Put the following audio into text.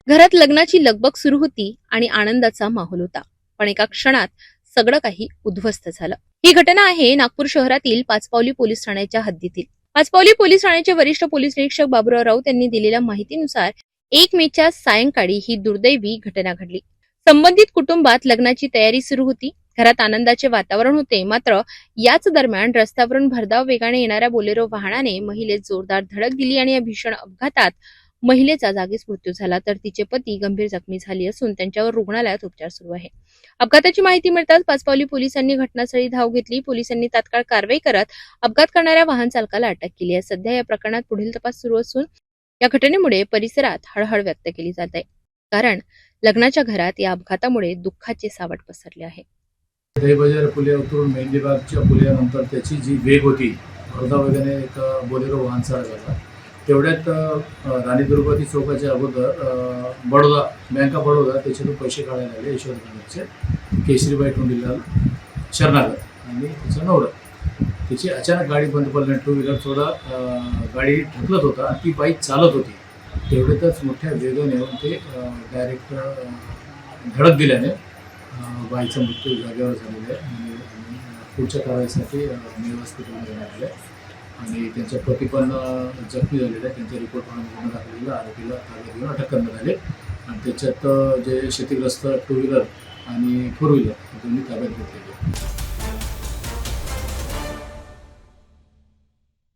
घरात लग्नाची लगबग सुरू होती आणि आनंदाचा माहोल होता, पण एका क्षणात सगळं काही उद्ध्वस्त झालं। ही घटना आहे नागपूर शहरातील पाचपावली पोलीस ठाण्याच्या हद्दीतील। पाचपावली पोलीस ठाण्याचे वरिष्ठ पोलीस निरीक्षक बाबुराव राऊत यांनी दिलेल्या माहितीनुसार 1 मेच्या सायंकाळी ही दुर्दैवी घटना घडली। संबंधित कुटुंबात लग्नाची तयारी सुरू होती, घरात आनंदाचे वातावरण होते। मात्र याच दरम्यान रस्त्यावरून भरधाव वेगाने येणाऱ्या बोलेरो वाहनाने महिलेस जोरदार धडक दिली आणि या भीषण अपघातात महिलेचा जागीच मृत्यू झाला, तर तिचे पती गंभीर जखमी झाले असून त्यांच्यावर रुग्णालयात उपचार सुरू आहे। अपघाताची माहिती मिळताच पाचपावली पोलिसांनी घटनास्थळी धाव घेतली। पोलिसांनी तात्काळ कारवाई करत अपघात करणाऱ्या वाहन चालकाला अटक केली आहे। सध्या या प्रकरणात पुढील तपास सुरू असून या घटनेमुळे परिसरात हळहळ व्यक्त केली जात आहे, कारण लग्नाच्या घरात या अपघातामुळे दुःखाचे सावट पसरले आहे। दहीबाजार पुलिया उतरून मेहंदीबागच्या पुलियानंतर त्याची जी वेग होती, भरधाव वेगाने एक बोलेरो वाहन चालवला। तेवढ्यात राणी दुर्गावती चौकाच्या अगोदर बडोदा बँक ऑफ बडोदा त्याच्यातून पैसे काढायला आले यशवंतनगरचे केशरीबाई टोंडीलाल शरणागत आणि त्याचा नवरा। त्याची अचानक गाडी बंद पडल्याने टू व्हीलर थोडा गाडी ढकलत होता आणि ती बाईक चालत होती। तेवढ्यातच मोठ्या वेगाने येऊन ते डायरेक्ट धडक दिल्याने बाईचा मृत्यू जागेवर झालेला आहे आणि पुढच्या कारवाईसाठी मेळ हॉस्पिटलमध्ये नेण्यात आले आणि त्यांचा पती पण जखमी झालेला आहे। त्यांचा रिपोर्ट म्हणून गुन्हा दाखल आरोपीला ताब्यात घेऊन अटक करण्यात आले आणि त्याच्यात जे क्षतिग्रस्त टू व्हीलर आणि फोर व्हीलर दोन्ही ताब्यात घेतलेले.